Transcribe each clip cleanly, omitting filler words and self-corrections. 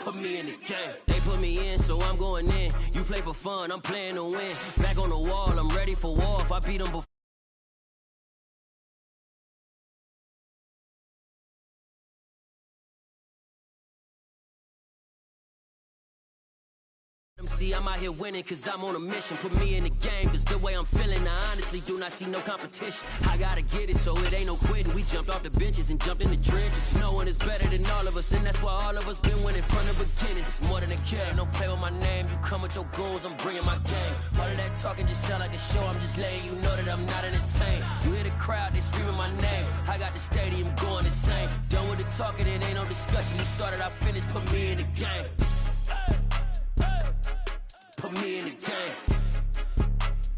Put me in the game. They put me in, so I'm going in. You play for fun, I'm playing to win. Back on the wall, I'm ready for war. If I beat them before. See, I'm out here winning cause I'm on a mission. Put me in the game cause the way I'm feeling, I honestly do not see no competition. I gotta get it so it ain't no quitting. We jumped off the benches and jumped in the trenches. No one is better than all of us, and that's why all of us been winning from the beginning. It's more than a game, don't play with my name. You come with your goons, I'm bringing my game. All of that talking just sound like a show. I'm just letting you know that I'm not entertained. You hear the crowd, they screaming my name. I got the stadium going insane. Done with the talking, it ain't no discussion. You started, I finished, put me in the game. Put me in the game.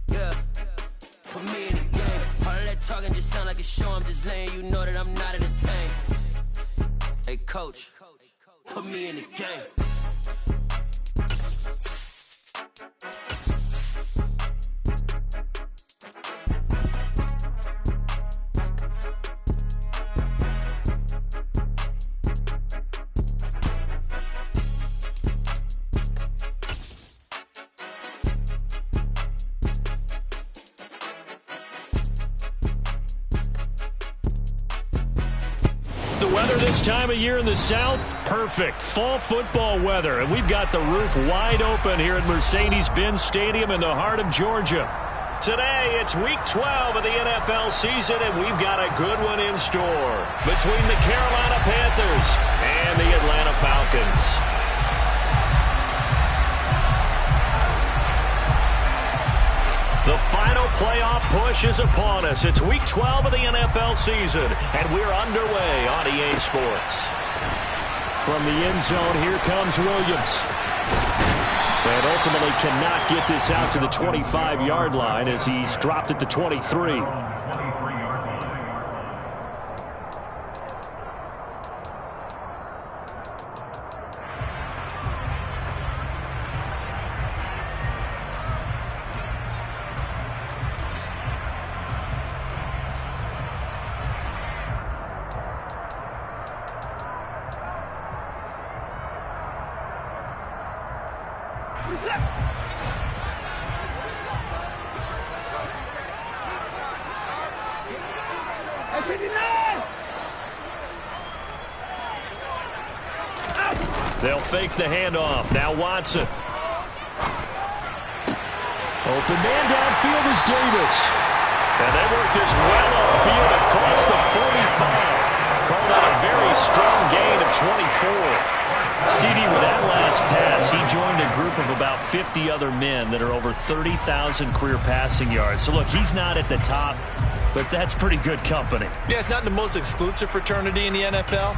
Yeah. Put me in the game. All of that talking just sound like a show. I'm just letting you know that I'm not entertained. Hey, coach, put me in the game. This time of year in the South, perfect fall football weather, and we've got the roof wide open here at Mercedes-Benz Stadium in the heart of Georgia. Today, it's week 12 of the NFL season, and we've got a good one in store between the Carolina Panthers and the Atlanta Falcons. The final playoff push is upon us. It's week 12 of the NFL season, and we're underway on EA Sports. From the end zone, here comes Williams. And ultimately cannot get this out to the 25-yard line as he's dropped at the 23. They'll fake the handoff. Now Watson. Open man downfield is Davis. And they work this well upfield across the 45. Called out a very strong gain of 24. CD, with that last pass, he joined a group of about 50 other men that are over 30,000 career passing yards. So, look, he's not at the top, but that's pretty good company. Yeah, it's not the most exclusive fraternity in the NFL,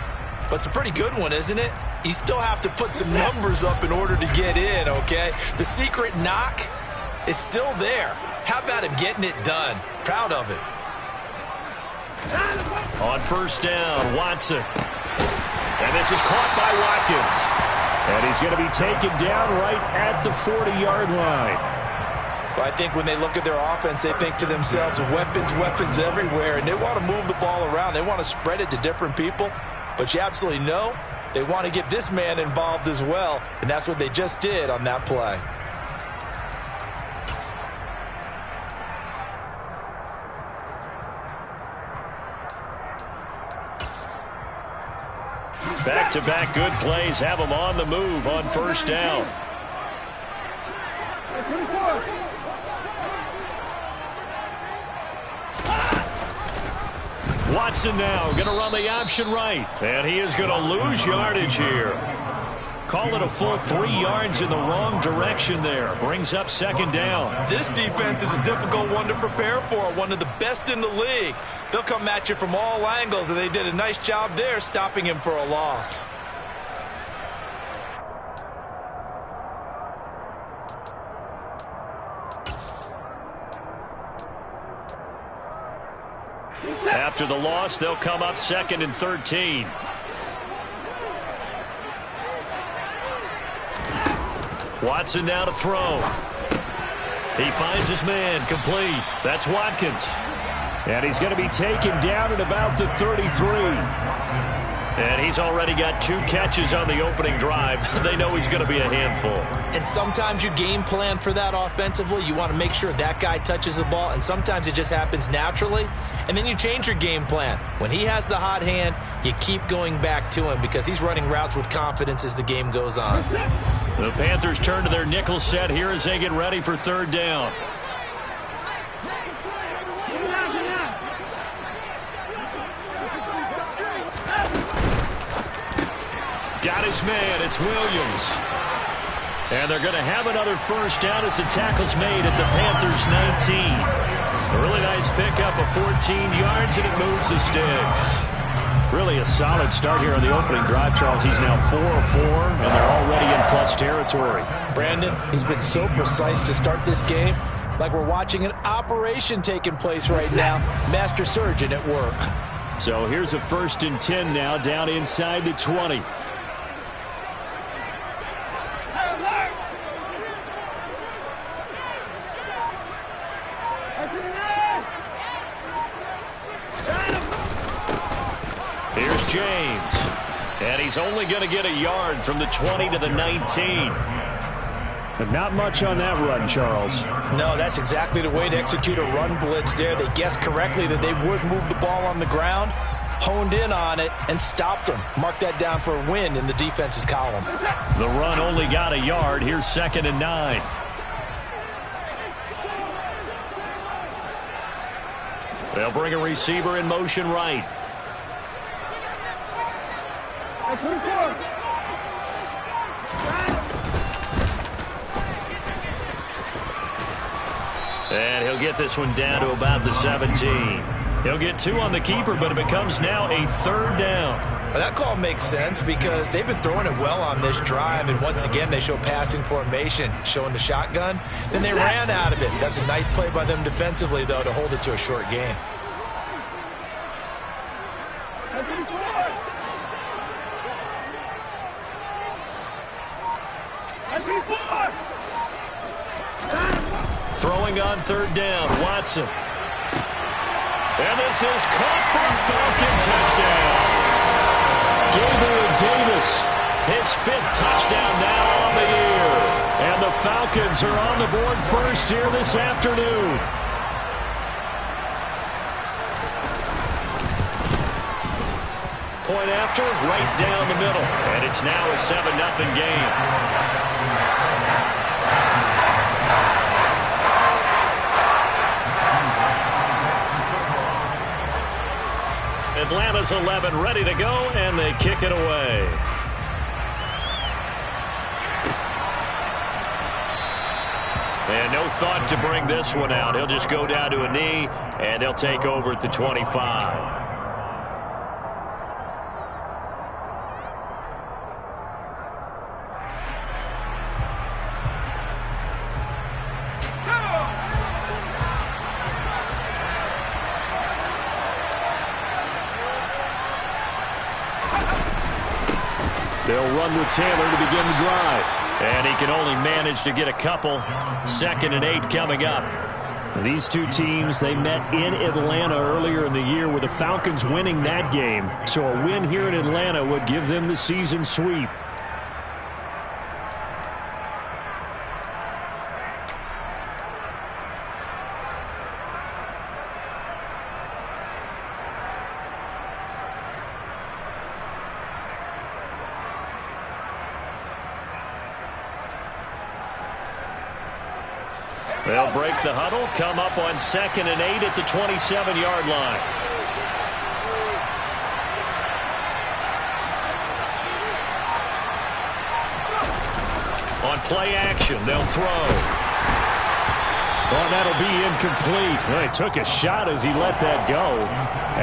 but it's a pretty good one, isn't it? You still have to put some numbers up in order to get in, okay? The secret knock is still there. How about him getting it done? Proud of it. On first down, Watson. And this is caught by Watkins. And he's going to be taken down right at the 40-yard line. Well, I think when they look at their offense, they think to themselves, weapons everywhere, and they want to move the ball around. They want to spread it to different people. But you absolutely know they want to get this man involved as well, and that's what they just did on that play. Back-to-back good plays have him on the move on first down. Watson now going to run the option right. And he is going to lose yardage here. Call it a full 3 yards in the wrong direction there. Brings up second down. This defense is a difficult one to prepare for. One of the best in the league. They'll come at you from all angles, and they did a nice job there stopping him for a loss. After the loss, they'll come up 2nd and 13. Watson now to throw. He finds his man, complete. That's Watkins. And he's going to be taken down at about the 33. And he's already got 2 catches on the opening drive. They know he's going to be a handful. And sometimes you game plan for that offensively. You want to make sure that guy touches the ball, and sometimes it just happens naturally. And then you change your game plan. When he has the hot hand, you keep going back to him because he's running routes with confidence as the game goes on. The Panthers turn to their nickel set here as they get ready for 3rd down. Got his man. It's Williams. And they're going to have another first down as the tackle's made at the Panthers' 19. A really nice pickup of 14 yards, and it moves the sticks. Really a solid start here on the opening drive, Charles. He's now 4 of 4, and they're already in plus territory. Brandon, he's been so precise to start this game, like we're watching an operation taking place right now. Master surgeon at work. So here's a 1st and 10 now, down inside the 20. Here's James. And he's only going to get a yard from the 20 to the 19. But not much on that run, Charles. No, that's exactly the way to execute a run blitz there. They guessed correctly that they would move the ball on the ground, honed in on it, and stopped them. Mark that down for a win in the defense's column. The run only got a yard. Here's 2nd and 9. They'll bring a receiver in motion right. And he'll get this one down to about the 17. He'll get 2 on the keeper, but it becomes now a 3rd down. Well, that call makes sense because they've been throwing it well on this drive, and once again they show passing formation, showing the shotgun. Then they ran out of it. That's a nice play by them defensively, though, to hold it to a short gain. Throwing on 3rd down, Watson. And this is caught for a Falcon touchdown. Gabriel Davis, his 5th touchdown now on the year. And the Falcons are on the board first here this afternoon. Point after, right down the middle. And it's now a 7-0 game. Atlanta's 11 ready to go, and they kick it away. And no thought to bring this one out. He'll just go down to a knee, and they'll take over at the 25. They'll run with Taylor to begin the drive. And he can only manage to get a couple. 2nd and 8 coming up. These two teams, they met in Atlanta earlier in the year with the Falcons winning that game. So a win here in Atlanta would give them the season sweep. They'll break the huddle, come up on 2nd and 8 at the 27-yard line. On play action, they'll throw. Well, that'll be incomplete. Well, he took a shot as he let that go.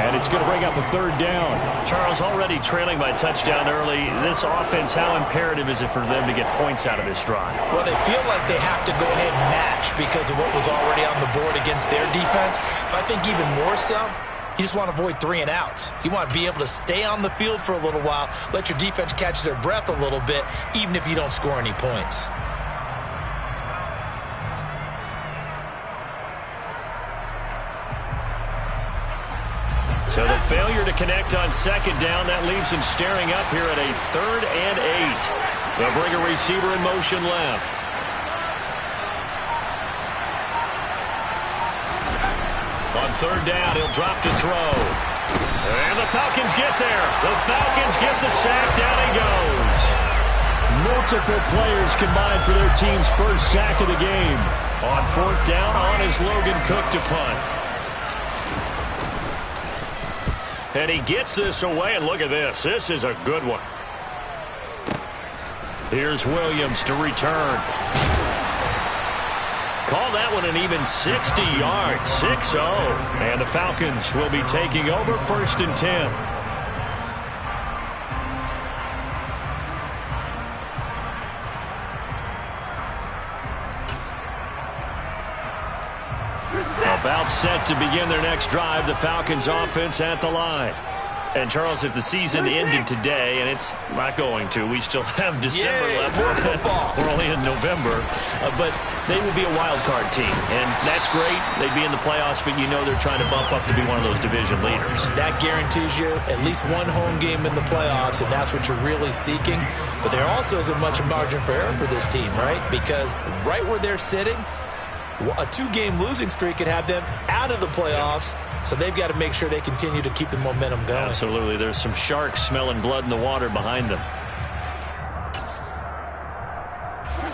And it's going to bring up a 3rd down. Charles, already trailing by touchdown early. This offense, how imperative is it for them to get points out of this drive? Well, they feel like they have to go ahead and match because of what was already on the board against their defense. But I think even more so, you just want to avoid 3 and outs. You want to be able to stay on the field for a little while, let your defense catch their breath a little bit, even if you don't score any points. So the failure to connect on second down, that leaves him staring up here at a 3rd and 8. They'll bring a receiver in motion left. On 3rd down, he'll drop to throw. And the Falcons get there. The Falcons get the sack. Down he goes. Multiple players combined for their team's first sack of the game. On 4th down, on is Logan Cook to punt. And he gets this away, and look at this. This is a good one. Here's Williams to return. Call that one an even 60 yards, 6-0. And the Falcons will be taking over 1st and 10. About set to begin their next drive, the Falcons offense at the line. And, Charles, if the season ended today, and it's not going to, we still have December left. We're only in November. But they would be a wild card team, and that's great. They'd be in the playoffs, but you know they're trying to bump up to be one of those division leaders. That guarantees you at least one home game in the playoffs, and that's what you're really seeking. But there also isn't much margin for error for this team, right? Because right where they're sitting, a 2-game losing streak could have them out of the playoffs, so they've got to make sure they continue to keep the momentum going. Absolutely. There's some sharks smelling blood in the water behind them.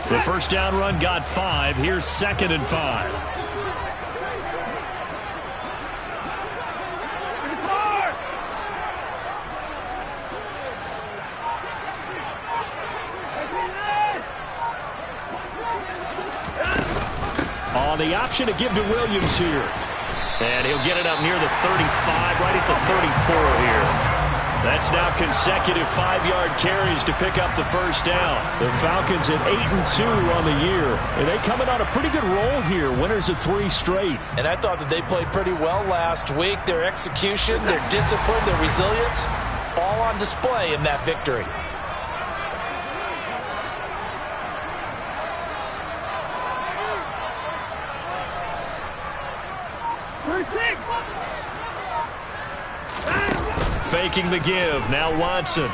The first down run got 5. Here's 2nd and 5. On the option to give to Williams here. And he'll get it up near the 35, right at the 34 here. That's now consecutive 5-yard carries to pick up the first down. The Falcons at 8-2 on the year. And they coming on a pretty good roll here. Winners of 3 straight. And I thought that they played pretty well last week. Their execution, their discipline, their resilience, all on display in that victory. Faking the give. Now Watson.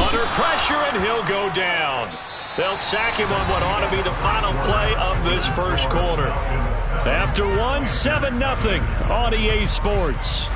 Under pressure, and he'll go down. They'll sack him on what ought to be the final play of this first quarter. After 7-0 on EA Sports.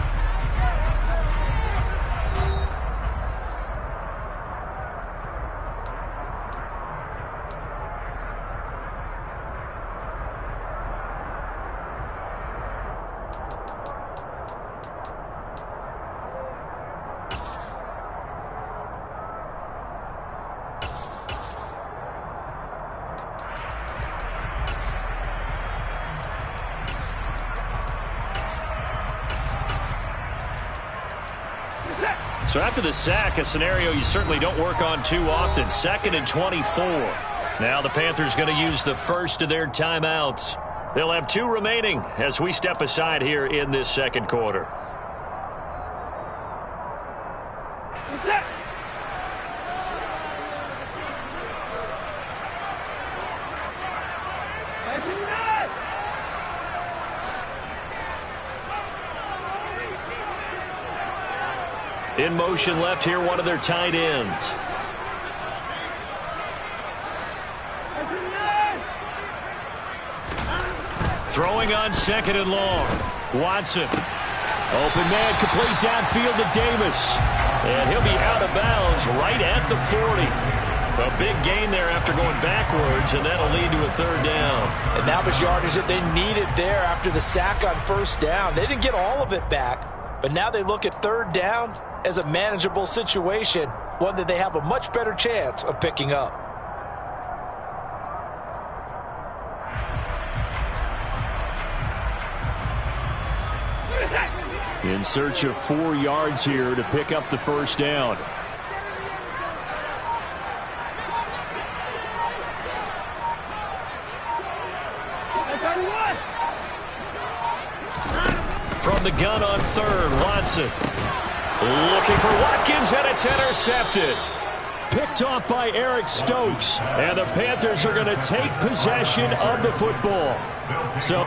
So after the sack, a scenario you certainly don't work on too often. 2nd and 24. Now the Panthers going to use the first of their timeouts. They'll have 2 remaining as we step aside here in this second quarter. In motion left here, one of their tight ends. Throwing on 2nd and long. Watson. Open man, complete downfield to Davis. And he'll be out of bounds right at the 40. A big gain there after going backwards, and that'll lead to a 3rd down. And that was yardage that they needed there after the sack on 1st down. They didn't get all of it back, but now they look at 3rd down as a manageable situation, one that they have a much better chance of picking up. In search of 4 yards here to pick up the first down. From the gun on 3rd, Watson. Looking for Watkins, and it's intercepted. Picked off by Eric Stokes. And the Panthers are going to take possession of the football. So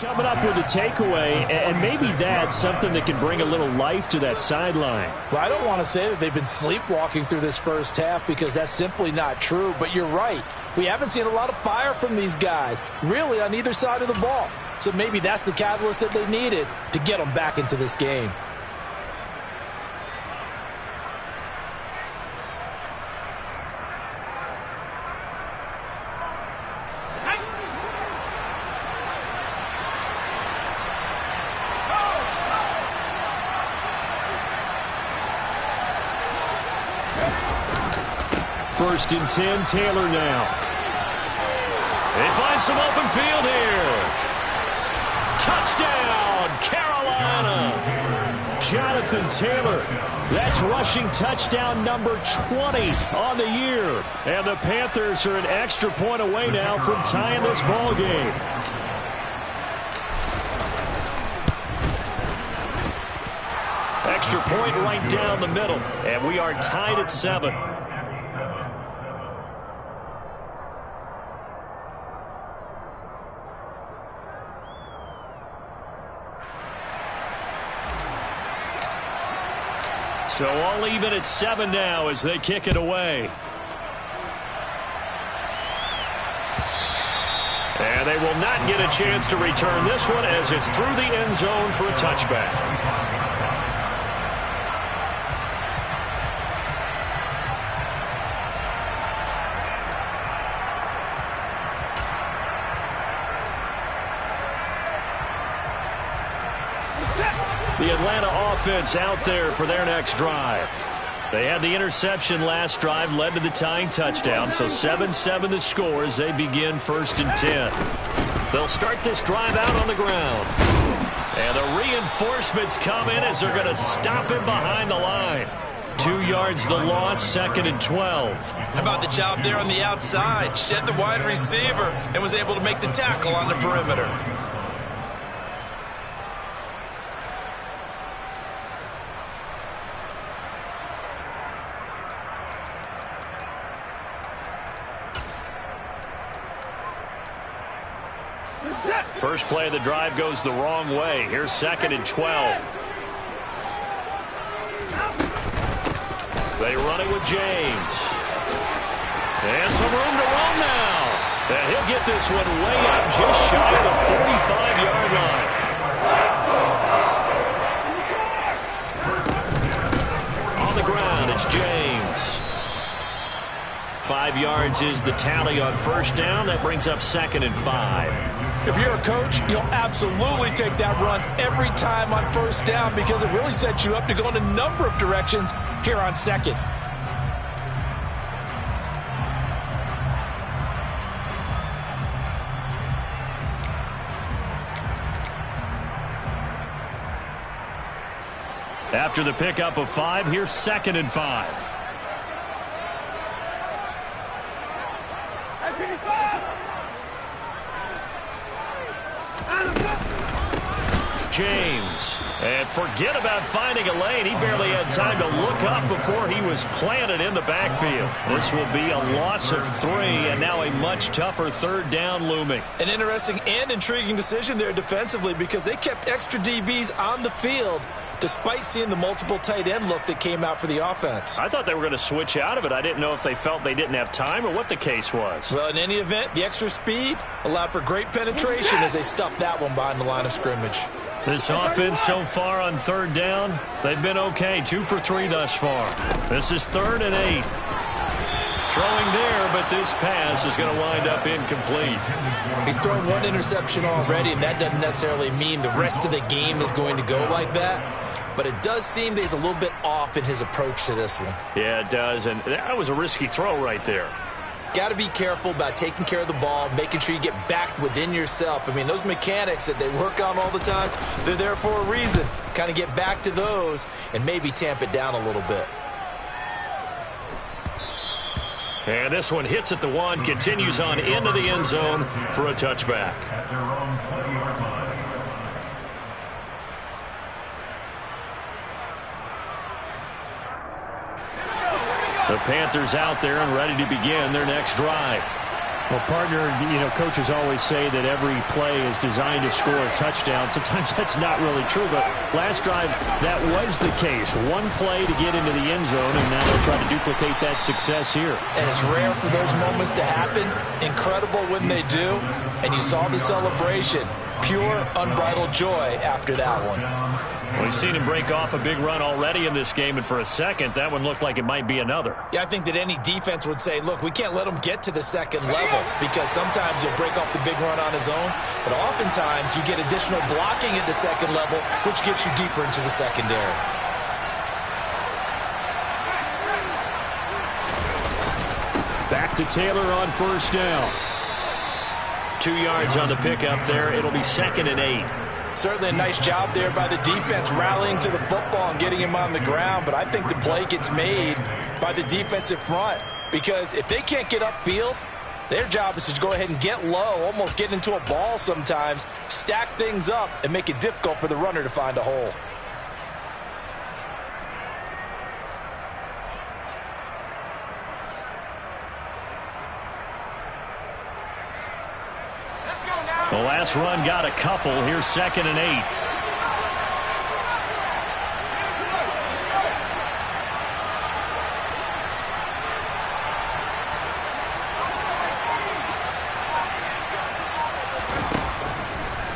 Coming up with a takeaway, and maybe that's something that can bring a little life to that sideline. Well, I don't want to say that they've been sleepwalking through this first half because that's simply not true, but you're right. We haven't seen a lot of fire from these guys, really on either side of the ball. So maybe that's the catalyst that they needed to get them back into this game. First and 10, Taylor now. They find some open field here. Touchdown, Carolina. Jonathan Taylor. That's rushing touchdown number 20 on the year. And the Panthers are an extra point away now from tying this ball game. Extra point right down the middle. And we are tied at 7. So all even at 7 now as they kick it away. And they will not get a chance to return this one as it's through the end zone for a touchback. The Atlanta offense out there for their next drive. They had the interception last drive, led to the tying touchdown, so 7-7 the score as they begin first and 10. They'll start this drive out on the ground. And the reinforcements come in as they're going to stop him behind the line. 2 yards the loss, 2nd and 12. How about the job there on the outside? Shed the wide receiver and was able to make the tackle on the perimeter. First play of the drive goes the wrong way. Here's 2nd and 12. They run it with James. And some room to run now. And he'll get this one way up just shy of the 45-yard line. On the ground, it's James. 5 yards is the tally on first down. That brings up 2nd and 5. If you're a coach, you'll absolutely take that run every time on first down because it really sets you up to go in a number of directions here on second. After the pickup of 5, here's 2nd and 5. James. And forget about finding a lane. He barely had time to look up before he was planted in the backfield. This will be a loss of 3, and now a much tougher 3rd down looming. An interesting and intriguing decision there defensively because they kept extra DBs on the field despite seeing the multiple tight end look that came out for the offense. I thought they were going to switch out of it. I didn't know if they felt they didn't have time or what the case was. Well, in any event, the extra speed allowed for great penetration as they stuffed that one behind the line of scrimmage. This offense so far on 3rd down, they've been okay. 2 for 3 thus far. This is 3rd and 8. Throwing there, but this pass is going to wind up incomplete. He's thrown 1 interception already, and that doesn't necessarily mean the rest of the game is going to go like that. But it does seem that he's a little bit off in his approach to this one. Yeah, it does, and that was a risky throw right there. Got to be careful about taking care of the ball, making sure you get back within yourself. I mean, those mechanics that they work on all the time, they're there for a reason. Kind of get back to those and maybe tamp it down a little bit. And this one hits at the 1, continues on into the end zone for a touchback. The Panthers out there and ready to begin their next drive. Well, partner, coaches always say that every play is designed to score a touchdown. Sometimes that's not really true, but last drive, that was the case. One play to get into the end zone, and now they'll try to duplicate that success here. And it's rare for those moments to happen. Incredible when they do. And you saw the celebration. Pure, unbridled joy after that one. We've seen him break off a big run already in this game, and for a second, that one looked like it might be another. Yeah, I think that any defense would say, look, we can't let him get to the second level, because sometimes he'll break off the big run on his own, but oftentimes you get additional blocking at the second level, which gets you deeper into the secondary. Back to Taylor on first down. 2 yards on the pickup there. It'll be 2nd and 8. Certainly a nice job there by the defense rallying to the football and getting him on the ground, but I think the play gets made by the defensive front, because if they can't get upfield, their job is to go ahead and get low, almost get into a ball sometimes, stack things up, and make it difficult for the runner to find a hole. The last run got a couple. Here's 2nd and 8.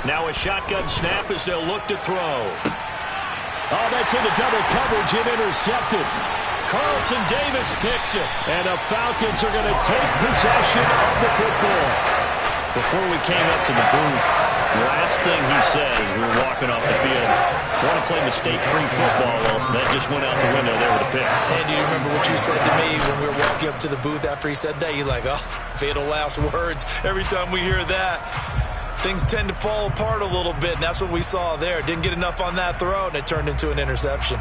Now a shotgun snap as they'll look to throw. Oh, that's into double coverage and intercepted. Carlton Davis picks it. And the Falcons are going to take possession of the football. Before we came up to the booth, last thing he said as we were walking off the field, want to play mistake-free football. Well, that just went out the window there with a pick. And do you remember what you said to me when we were walking up to the booth after he said that? You're like, oh, fatal last words. Every time we hear that, things tend to fall apart a little bit, and that's what we saw there. Didn't get enough on that throw, and it turned into an interception.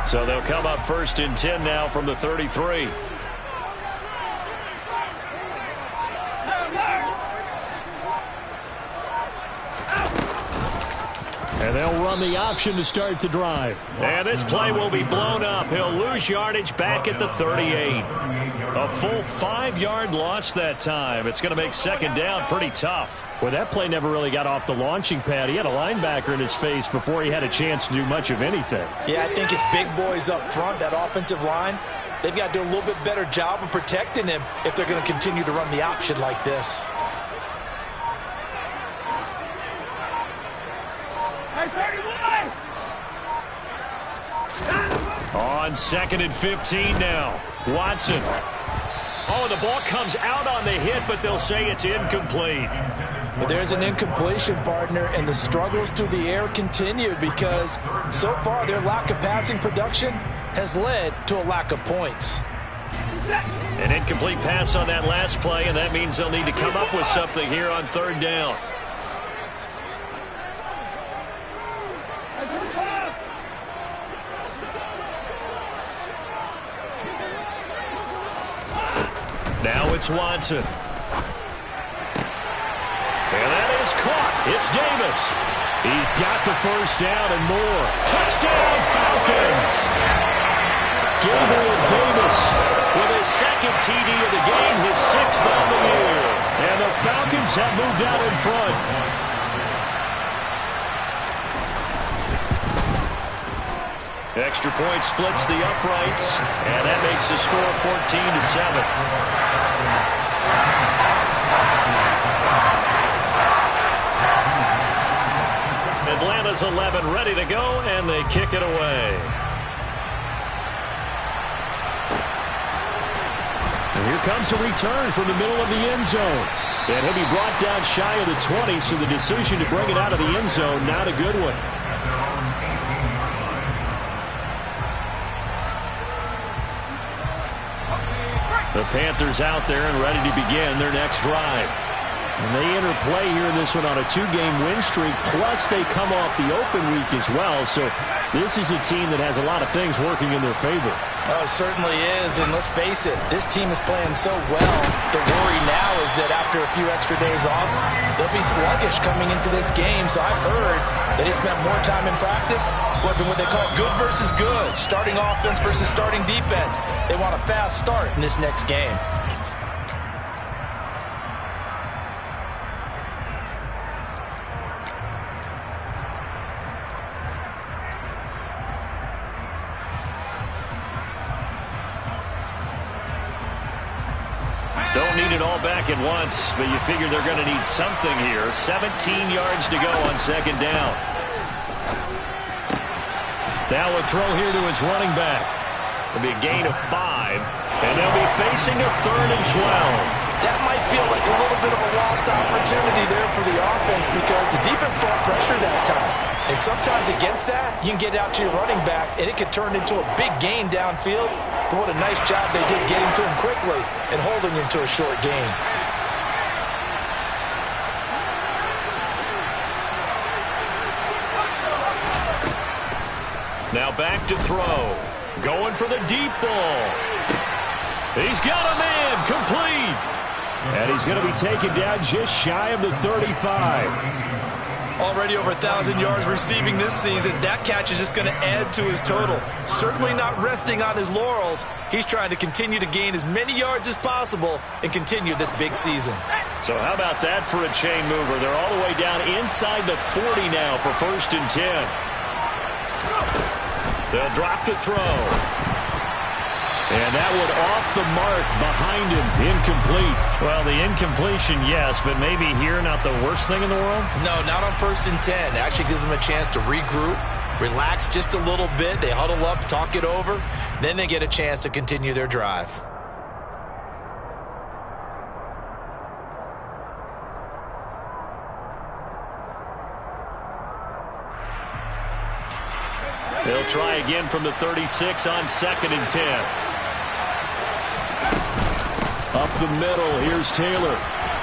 So they'll come up 1st and 10 now from the 33. And they'll run the option to start the drive. And this play will be blown up. He'll lose yardage back at the 38. A full 5-yard loss that time. It's going to make 2nd down pretty tough. Well, that play never really got off the launching pad. He had a linebacker in his face before he had a chance to do much of anything. Yeah, I think it's big boys up front, that offensive line. They've got to do a little bit better job of protecting him if they're going to continue to run the option like this. On 2nd and 15 now. Watson. Oh, the ball comes out on the hit, but they'll say it's incomplete. But there's an incompletion, partner, and the struggles through the air continue because so far their lack of passing production has led to a lack of points. An incomplete pass on that last play, and that means they'll need to come up with something here on 3rd down. Now it's Watson. And that is caught. It's Davis. He's got the first down and more. Touchdown, Falcons! Gabriel Davis with his 2nd TD of the game, his 6th on the year. And the Falcons have moved out in front. Extra point splits the uprights, and that makes the score 14-7. Atlanta's 11 ready to go, and they kick it away. And here comes a return from the middle of the end zone. And he'll be brought down shy of the 20, so the decision to bring it out of the end zone, not a good one. The Panthers out there and ready to begin their next drive. And they enter play here in this one on a 2-game win streak, plus they come off the open week as well. So this is a team that has a lot of things working in their favor. Oh, it certainly is, and let's face it, this team is playing so well. The worry now is that after a few extra days off, they'll be sluggish coming into this game. So I've heard that they spent more time in practice working what they call good versus good, starting offense versus starting defense. They want a fast start in this next game. Don't need it all back at once, but you figure they're going to need something here. 17 yards to go on second down. Now a throw here to his running back. It'll be a gain of 5, and they'll be facing a 3rd and 12. That might feel like a little bit of a lost opportunity there for the offense because the defense brought pressure that time. And sometimes against that, you can get out to your running back, and it could turn into a big gain downfield. But what a nice job they did getting to him quickly and holding him to a short gain. Now back to throw. Going for the deep ball. He's got a man complete. And he's going to be taken down just shy of the 35. Already over 1,000 yards receiving this season. That catch is just going to add to his total. Certainly not resting on his laurels. He's trying to continue to gain as many yards as possible and continue this big season. So how about that for a chain mover? They're all the way down inside the 40 now for 1st and 10. They'll drop to throw. And that one off the mark behind him. Incomplete. Well, the incompletion, yes, but maybe here not the worst thing in the world? No, not on 1st and 10. It actually gives them a chance to regroup, relax just a little bit. They huddle up, talk it over. Then they get a chance to continue their drive. They'll try again from the 36 on 2nd and 10. Up the middle, here's Taylor.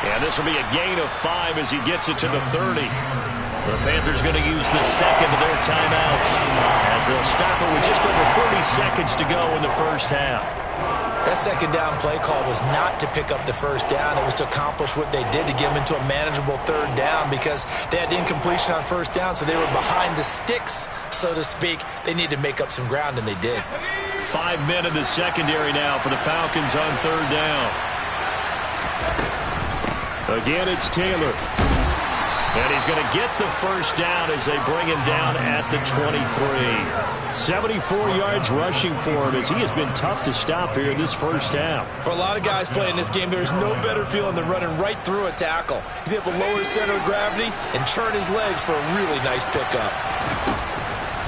And this will be a gain of 5 as he gets it to the 30. The Panthers going to use the second of their timeouts as they'll stop it with just over 40 seconds to go in the first half. That second down play call was not to pick up the first down. It was to accomplish what they did to get them into a manageable 3rd down because they had incompletion on 1st down, so they were behind the sticks, so to speak. They needed to make up some ground, and they did. 5 men in the secondary now for the Falcons on 3rd down. Again, it's Taylor. And he's going to get the first down as they bring him down at the 23. 74 yards rushing for him as he has been tough to stop here in this first half. For a lot of guys playing this game, there's no better feeling than running right through a tackle. He's able to lower his center of gravity and churn his legs for a really nice pickup.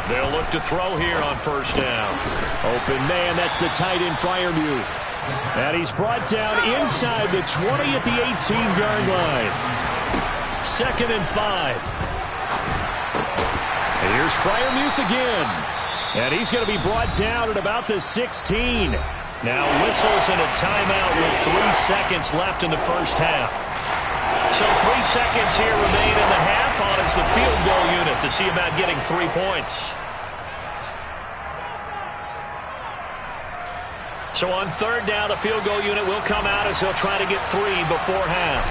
They'll look to throw here on 1st down. Open man, that's the tight end Freiermuth. And he's brought down inside the 20 at the 18-yard line. 2nd and 5. And here's Freiermuth again. And he's going to be brought down at about the 16. Now whistles and a timeout with 3 seconds left in the first half. So 3 seconds here remain in the half on as the field goal unit to see about getting 3 points. So on 3rd down, the field goal unit will come out as he'll try to get 3 before half.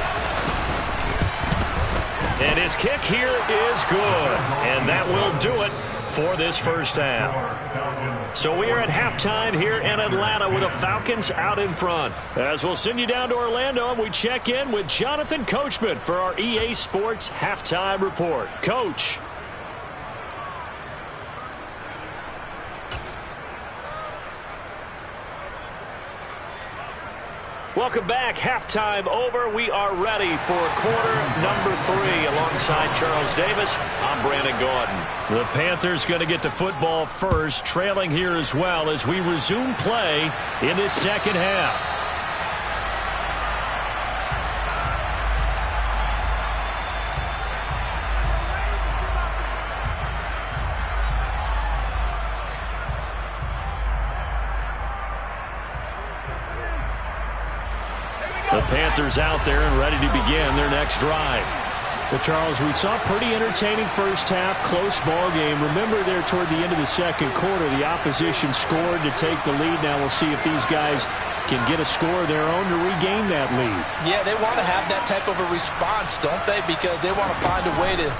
And his kick here is good. And that will do it for this first half. So we are at halftime here in Atlanta with the Falcons out in front. As we'll send you down to Orlando, and we check in with Jonathan Coachman for our EA Sports Halftime Report. Coach. Welcome back. Halftime over. We are ready for quarter number 3 alongside Charles Davis. I'm Brandon Gaudin. The Panthers going to get the football first, trailing here as well as we resume play in this second half. The Panthers out there and ready to begin their next drive. Well, Charles, we saw a pretty entertaining first half, close ball game. Remember there toward the end of the second quarter, the opposition scored to take the lead. Now we'll see if these guys can get a score of their own to regain that lead. Yeah, they want to have that type of a response, don't they? Because they want to find a way to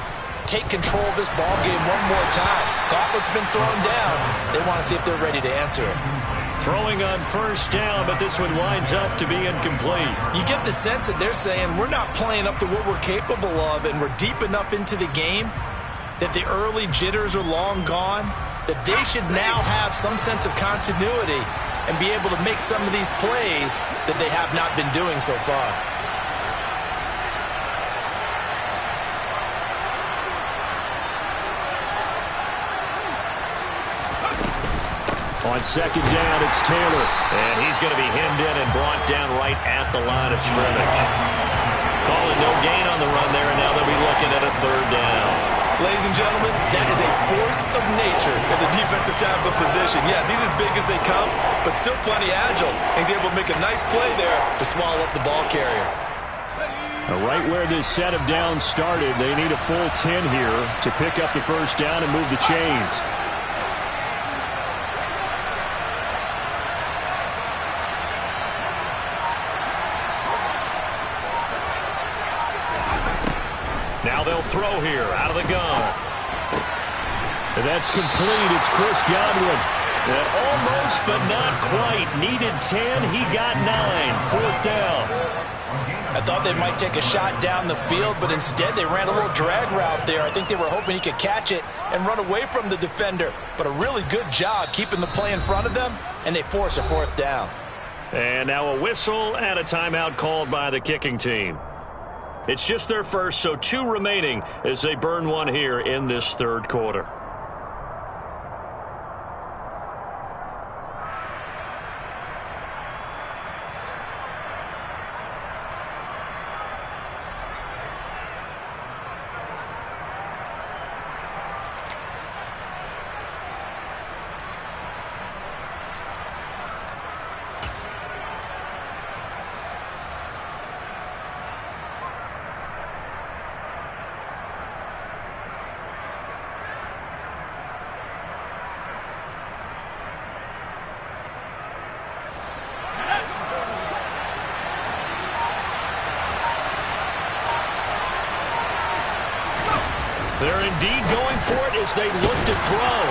take control of this ball game one more time. Gauntlet's been thrown down. They want to see if they're ready to answer it. Throwing on first down, but this one winds up to be incomplete. You get the sense that they're saying we're not playing up to what we're capable of, and we're deep enough into the game that the early jitters are long gone, that they should now have some sense of continuity and be able to make some of these plays that they have not been doing so far. On second down, it's Taylor. And he's going to be hemmed in and brought down right at the line of scrimmage. Calling no gain on the run there, and now they'll be looking at a third down. Ladies and gentlemen, that is a force of nature in the defensive tackle position. Yes, he's as big as they come, but still plenty agile. He's able to make a nice play there to swallow up the ball carrier. Right where this set of downs started, they need a full 10 here to pick up the first down and move the chains. Now they'll throw here out of the gun. And that's complete. It's Chris Godwin. And almost, but not quite. Needed 10. He got 9. Fourth down. I thought they might take a shot down the field, but instead they ran a little drag route there. I think they were hoping he could catch it and run away from the defender. But a really good job keeping the play in front of them, and they force a fourth down. And now a whistle and a timeout called by the kicking team. It's just their first, so 2 remaining as they burn one here in this third quarter. They're indeed going for it as they look to throw.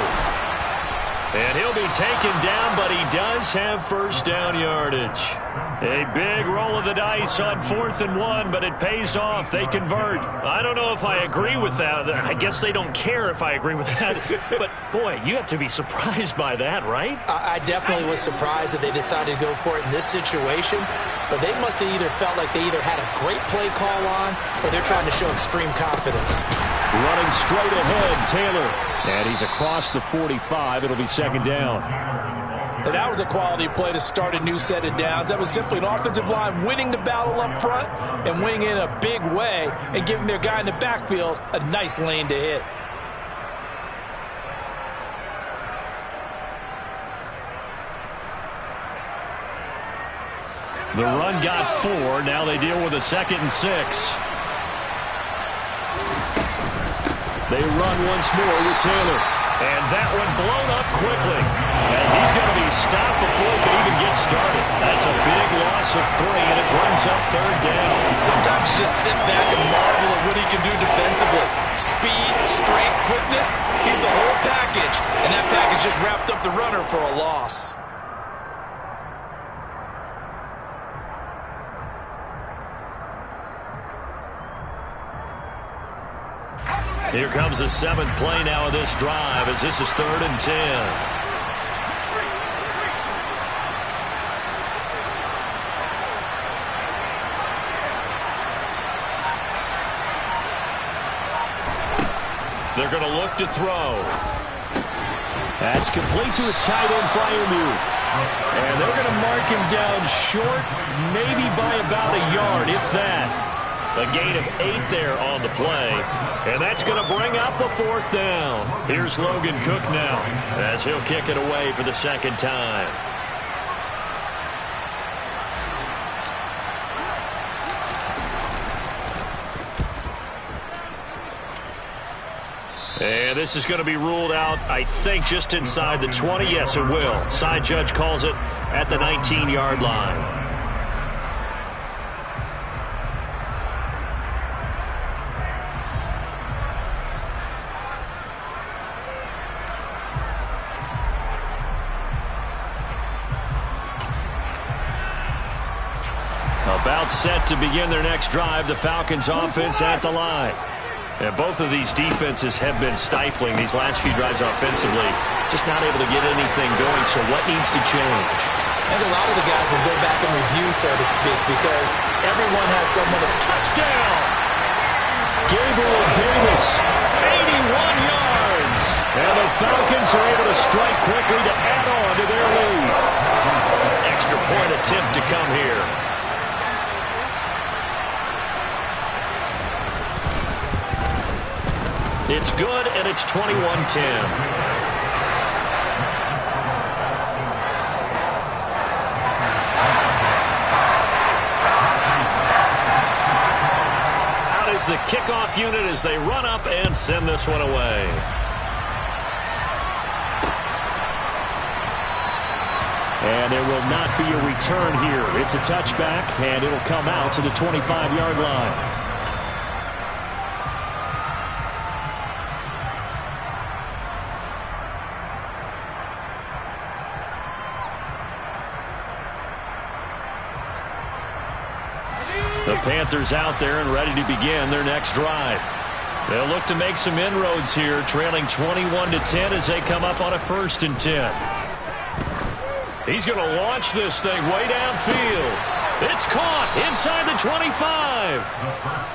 And he'll be taken down, but he does have first down yardage. A big roll of the dice on 4th and 1, but it pays off. They convert. I don't know if I agree with that. I guess they don't care if I agree with that. But, boy, you have to be surprised by that, right? I definitely was surprised that they decided to go for it in this situation. But they must have either felt like they either had a great play call on or they're trying to show extreme confidence. Running straight ahead, Taylor. And he's across the 45. It'll be second down. And that was a quality play to start a new set of downs. That was simply an offensive line winning the battle up front and winning in a big way and giving their guy in the backfield a nice lane to hit. The run got 4. Now they deal with a 2nd and 6. They run once more with Taylor. And that one blown up quickly. As he's going to be stopped before he can even get started. That's a big loss of 3, and it brings up third down. Sometimes you just sit back and marvel at what he can do defensively. Speed, strength, quickness. He's the whole package. And that package just wrapped up the runner for a loss. Here comes the 7th play now of this drive as this is 3rd and 10. They're going to look to throw. That's complete to his tight end Freiermuth. And they're going to mark him down short, maybe by about a yard, if that. A gain of 8 there on the play. And that's going to bring up a 4th down. Here's Logan Cook now as he'll kick it away for the 2nd time. And this is going to be ruled out, I think, just inside the 20. Yes, it will. Side judge calls it at the 19-yard line. About set to begin their next drive. The Falcons offense at the line. And both of these defenses have been stifling these last few drives offensively. Just not able to get anything going. So what needs to change? And a lot of the guys will go back and review, so to speak, because everyone has someone to touchdown. Gabriel Davis, 81 yards. And the Falcons are able to strike quickly to add on to their lead. Extra point attempt to come here. It's good, and it's 21-10. Out is the kickoff unit as they run up and send this one away. And there will not be a return here. It's a touchback, and it'll come out to the 25-yard line. The Panthers out there and ready to begin their next drive. They'll look to make some inroads here, trailing 21-10 as they come up on a 1st and 10. He's going to launch this thing way downfield. It's caught inside the 25.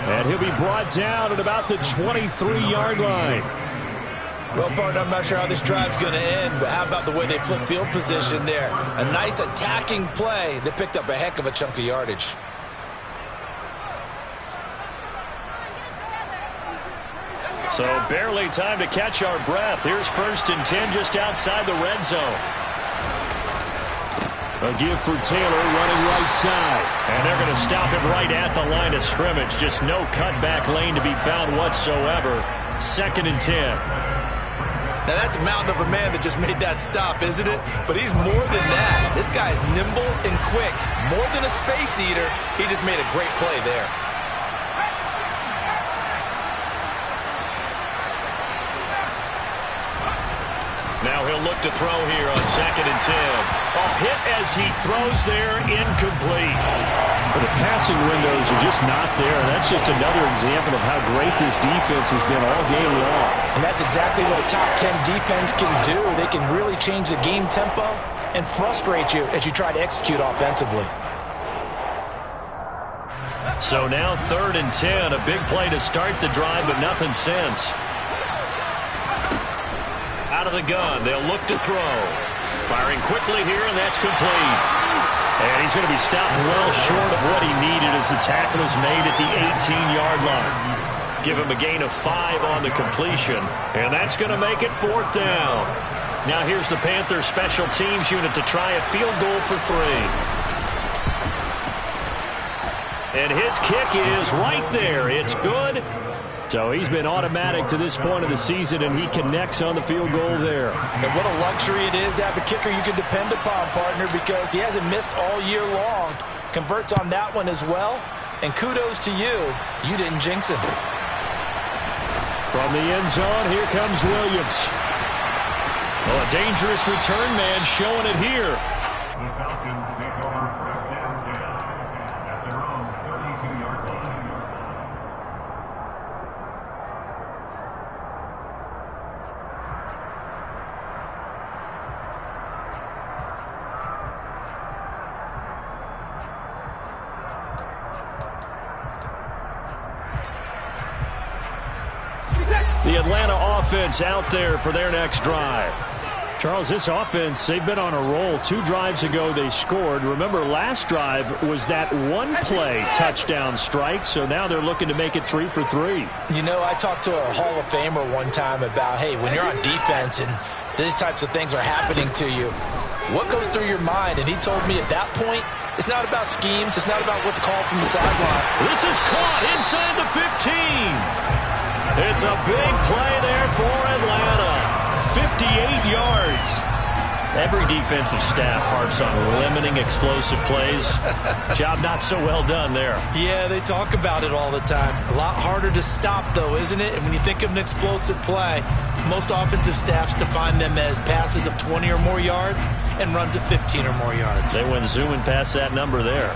And he'll be brought down at about the 23-yard line. Well, partner, I'm not sure how this drive's going to end, but how about the way they flip field position there? A nice attacking play that picked up a heck of a chunk of yardage. So barely time to catch our breath. Here's 1st and 10 just outside the red zone. A give for Taylor running right side. And they're going to stop him right at the line of scrimmage. Just no cutback lane to be found whatsoever. 2nd and 10. Now that's a mountain of a man that just made that stop, isn't it? But he's more than that. This guy's nimble and quick. More than a space eater. He just made a great play there. Now he'll look to throw here on 2nd and 10. Hit as he throws there, incomplete. But the passing windows are just not there. And that's just another example of how great this defense has been all game long. And that's exactly what a top 10 defense can do. They can really change the game tempo and frustrate you as you try to execute offensively. So now 3rd and 10. A big play to start the drive, but nothing since. Out of the gun, they'll look to throw. Firing quickly here, and that's complete. And he's going to be stopped well short of what he needed as the tackle is made at the 18-yard line. Give him a gain of 5 on the completion, and that's going to make it 4th down. Now here's the Panthers special teams unit to try a field goal for 3. And his kick is right there. It's good. So he's been automatic to this point of the season, and he connects on the field goal there. And what a luxury it is to have a kicker you can depend upon, partner, because he hasn't missed all year long. Converts on that one as well. And kudos to you. You didn't jinx him. From the end zone, here comes Williams. Well, a dangerous return man showing it here. The Falcons take over 1st and 10 at their own 32-yard line. The Atlanta offense out there for their next drive. Charles, this offense, they've been on a roll. 2 drives ago they scored. Remember, last drive was that one-play touchdown strike, so now they're looking to make it 3 for 3. You know, I talked to a Hall of Famer one time about, hey, when you're on defense and these types of things are happening to you, what goes through your mind? And he told me at that point, it's not about schemes. It's not about what's called from the sideline. This is caught inside the 15. It's a big play there for Atlanta. 58 yards. Every defensive staff harps on limiting explosive plays. Job not so well done there. Yeah, they talk about it all the time. A lot harder to stop, though, isn't it? And when you think of an explosive play, most offensive staffs define them as passes of 20 or more yards and runs of 15 or more yards. They went zooming past that number there.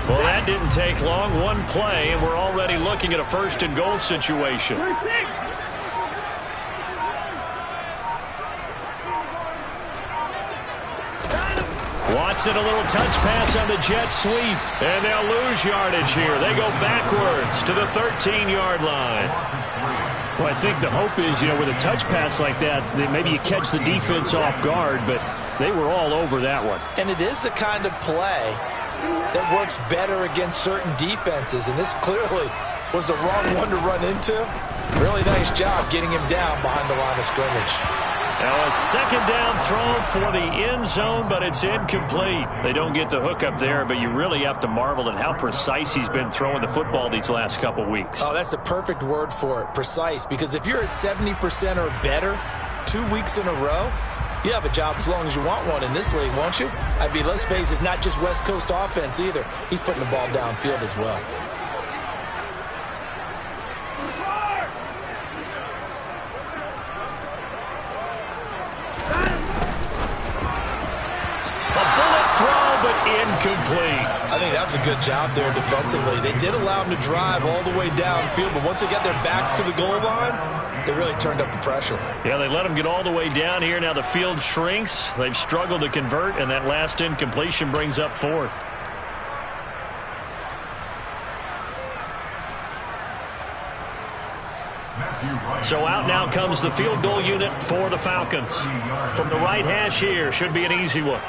Well, that didn't take long. One play, and we're already looking at a first-and-goal situation. Watson, a little touch pass on the jet sweep, and they'll lose yardage here. They go backwards to the 13-yard line. Well, I think the hope is, with a touch pass like that maybe you catch the defense off guard, but they were all over that one. And it is the kind of play that works better against certain defenses, and this clearly was the wrong one to run into. Really nice job getting him down behind the line of scrimmage. Now a second down throw for the end zone, but it's incomplete. They don't get the hook up there, but you really have to marvel at how precise he's been throwing the football these last couple weeks. Oh, that's the perfect word for it, precise, because if you're at 70% or better 2 weeks in a row, you have a job as long as you want one in this league, won't you? I mean, let's face it, it's not just West Coast offense either. He's putting the ball downfield as well. A bullet throw, but incomplete. I think that was a good job there defensively. They did allow him to drive all the way downfield, but once they got their backs to the goal line, they really turned up the pressure. Yeah, they let him get all the way down here. Now the field shrinks. They've struggled to convert, and that last incompletion brings up fourth. So out now comes the field goal unit for the Falcons. From the right hash here, should be an easy one.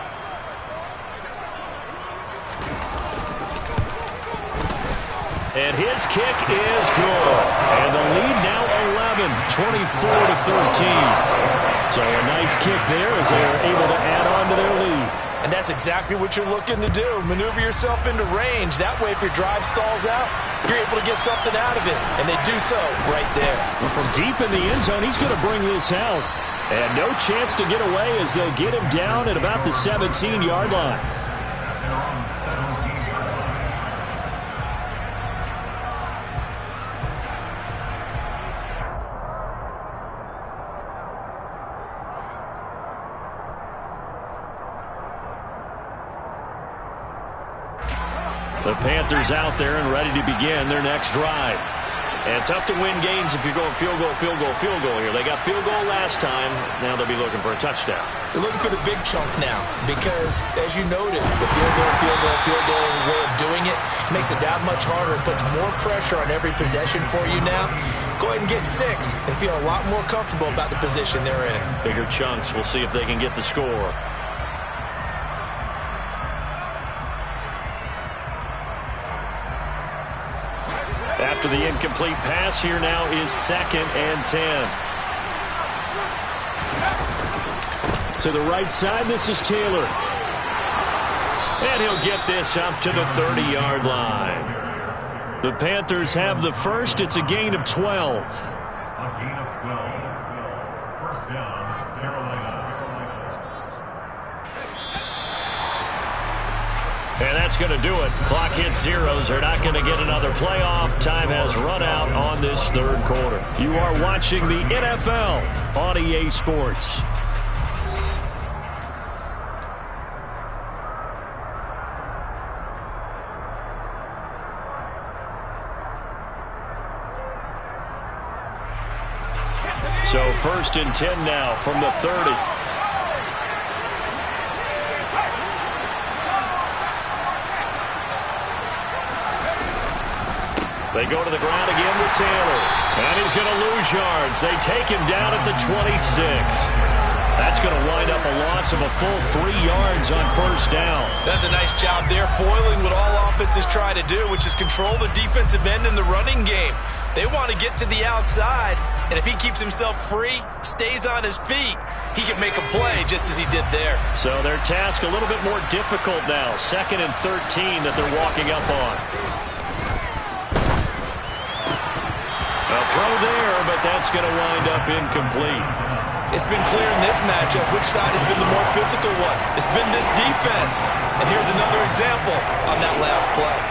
And his kick is good. And the lead now 11, 24-13. So a nice kick there as they are able to add on to their lead. And that's exactly what you're looking to do. Maneuver yourself into range. That way, if your drive stalls out, you're able to get something out of it. And they do so right there. Well, from deep in the end zone, he's going to bring this out. And no chance to get away as they'll get him down at about the 17-yard line. The Panthers out there and ready to begin their next drive. And tough to win games if you're going field goal, field goal, field goal here. They got field goal last time. Now they'll be looking for a touchdown. They're looking for the big chunk now because, as you noted, the field goal way of doing it makes it that much harder. It puts more pressure on every possession for you now. Go ahead and get 6 and feel a lot more comfortable about the position they're in. Bigger chunks. We'll see if they can get the score. After the incomplete pass, here now is 2nd and 10. To the right side, this is Taylor. And he'll get this up to the 30-yard line. The Panthers have the first. It's a gain of 12. A gain of 12. First down, Carolina. And that's going to do it. Clock hits zeros. They're not going to get another playoff. Time has run out on this third quarter. You are watching the NFL on EA Sports. So 1st and 10 now from the 30. They go to the ground again with Taylor. And he's going to lose yards. They take him down at the 26. That's going to wind up a loss of a full 3 yards on first down. That's a nice job there, foiling what all offenses try to do, which is control the defensive end in the running game. They want to get to the outside, And if he keeps himself free, stays on his feet, he can make a play just as he did there. So their task a little bit more difficult now. 2nd and 13 that they're walking up on. A throw there, but that's going to wind up incomplete. It's been clear in this matchup which side has been the more physical one. It's been this defense. And here's another example on that last play.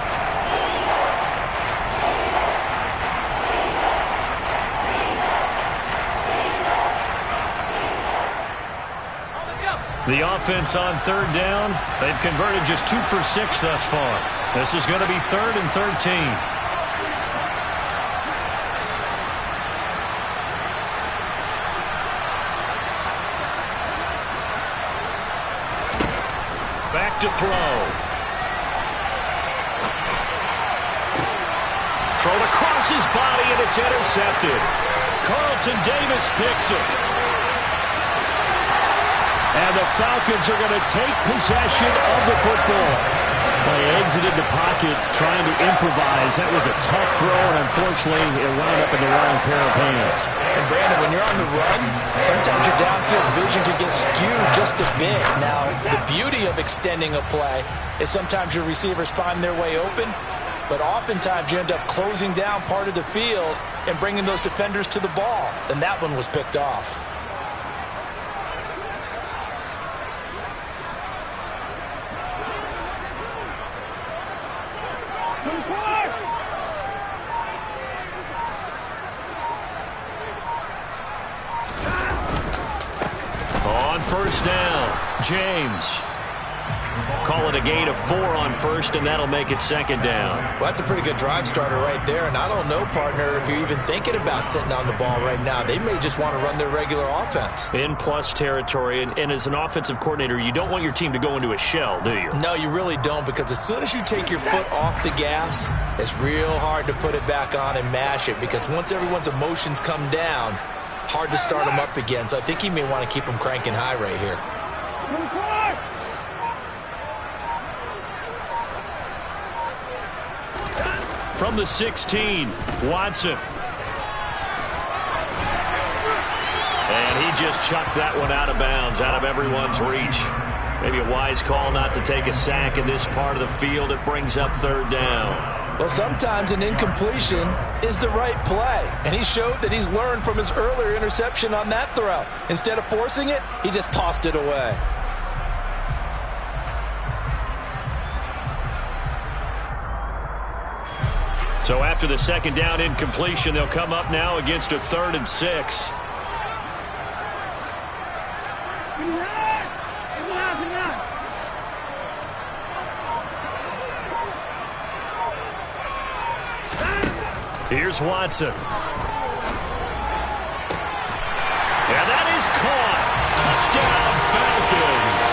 The offense on 3rd down, they've converted just 2 for 6 thus far. This is going to be 3rd and 13. Back to throw. Thrown across his body, and it's intercepted. Carlton Davis picks it. And the Falcons are going to take possession of the football. Well, he exited the pocket trying to improvise. That was a tough throw, and unfortunately, it wound up in the wrong pair of hands. And, Brandon, when you're on the run, sometimes your downfield vision can get skewed just a bit. Now, the beauty of extending a play is sometimes your receivers find their way open, but oftentimes you end up closing down part of the field and bringing those defenders to the ball. And that one was picked off. On 1st down, James. Call it a gain of 4 on 1st, and that'll make it 2nd down. Well, that's a pretty good drive starter right there. And I don't know, partner, if you're even thinking about sitting on the ball right now. They may just want to run their regular offense. In plus territory, and as an offensive coordinator, you don't want your team to go into a shell, do you? No, you really don't, because as soon as you take your foot off the gas, it's real hard to put it back on and mash it, because once everyone's emotions come down, hard to start them up again. So I think he may want to keep them cranking high right here. From the 16, Watson. And he just chucked that one out of bounds, out of everyone's reach. Maybe a wise call not to take a sack in this part of the field. It brings up 3rd down. Well, sometimes an incompletion is the right play, and he showed that he's learned from his earlier interception on that throw. Instead of forcing it, he just tossed it away. So after the 2nd down incompletion, they'll come up now against a 3rd and 6. Here's Watson. And that is caught. Touchdown, Falcons.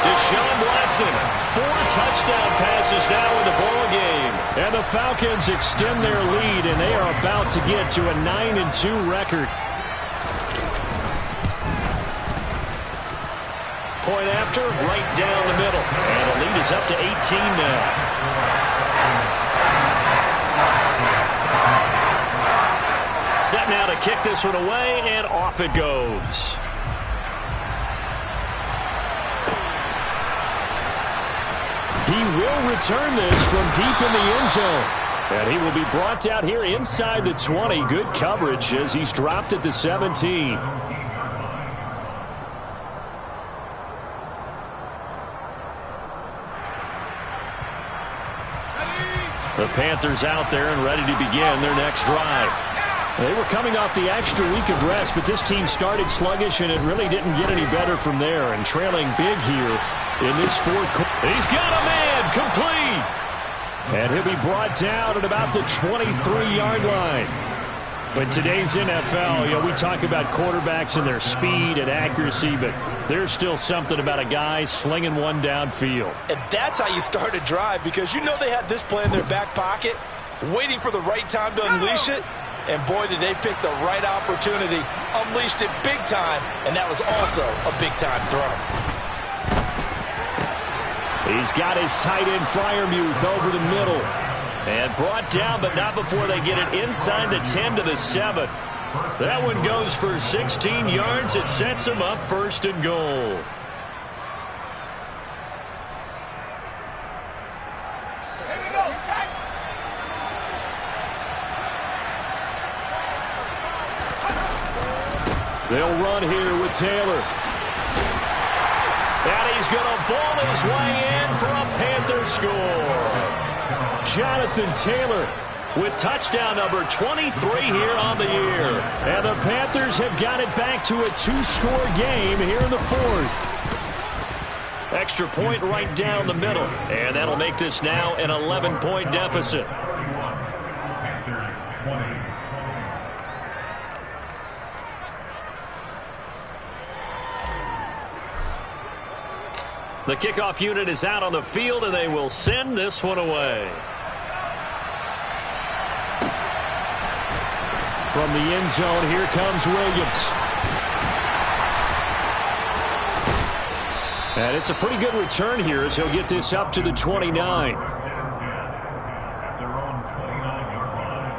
Deshaun Watson, 4 touchdown passes now in the ball game. And the Falcons extend their lead, and they are about to get to a 9-2 record. Point after, right down the middle. And the lead is up to 18 now. Set now to kick this one away, and off it goes. He will return this from deep in the end zone. And he will be brought out here inside the 20. Good coverage as he's dropped at the 17. The Panthers out there and ready to begin their next drive. They were coming off the extra week of rest, but this team started sluggish, and it really didn't get any better from there. And trailing big here in this 4th quarter. He's got a man complete. And he'll be brought down at about the 23-yard line. But today's NFL, you know, we talk about quarterbacks and their speed and accuracy, but there's still something about a guy slinging one downfield. And that's how you start a drive, because you know they had this play in their back pocket, waiting for the right time to unleash it. And boy, did they pick the right opportunity, unleashed it big time, and that was also a big-time throw. He's got his tight end Freiermuth over the middle. And brought down, but not before they get it inside the 10 to the 7. That one goes for 16 yards. It sets him up first and goal. They'll run here with Taylor. And he's going to ball his way in for a Panther score. Jonathan Taylor with touchdown number 23 here on the year. And the Panthers have got it back to a 2-score game here in the fourth. Extra point right down the middle. And that'll make this now an 11-point deficit. Panthers 20. The kickoff unit is out on the field, and they will send this one away. From the end zone, here comes Williams. And it's a pretty good return here as he'll get this up to the 29. First down 10 at their own 29-yard line.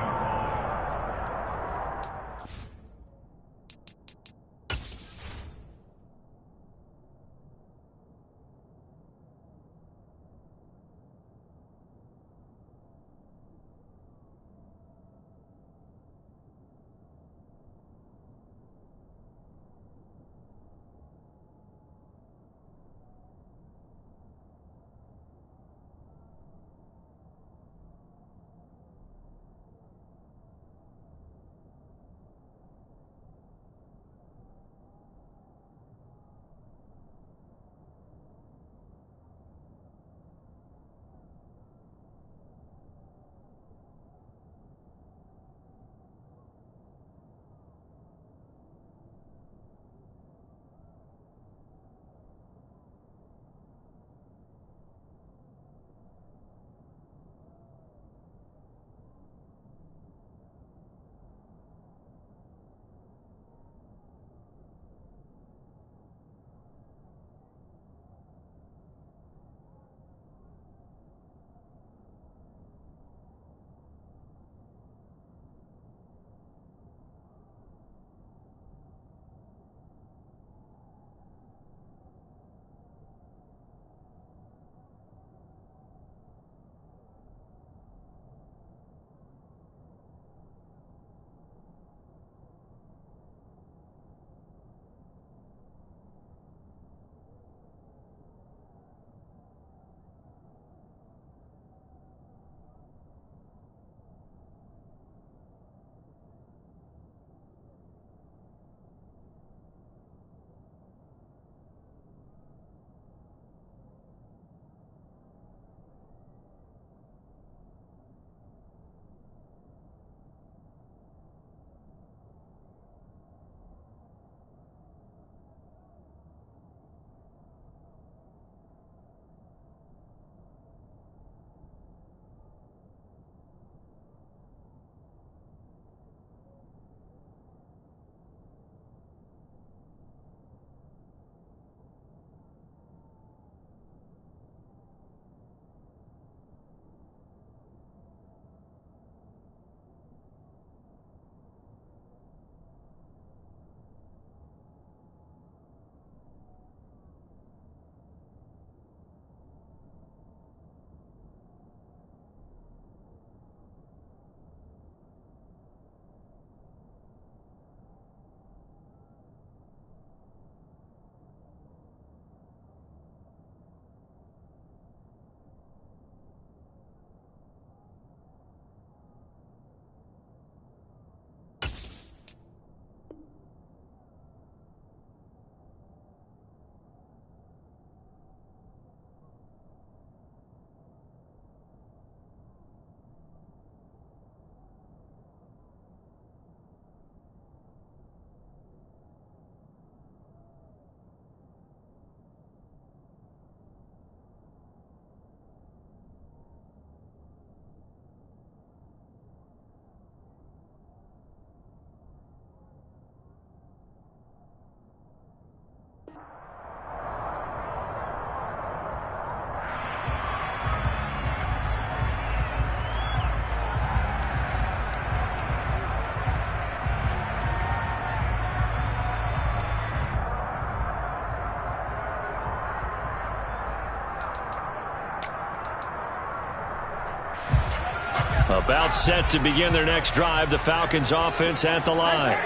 About set to begin their next drive, the Falcons offense at the line.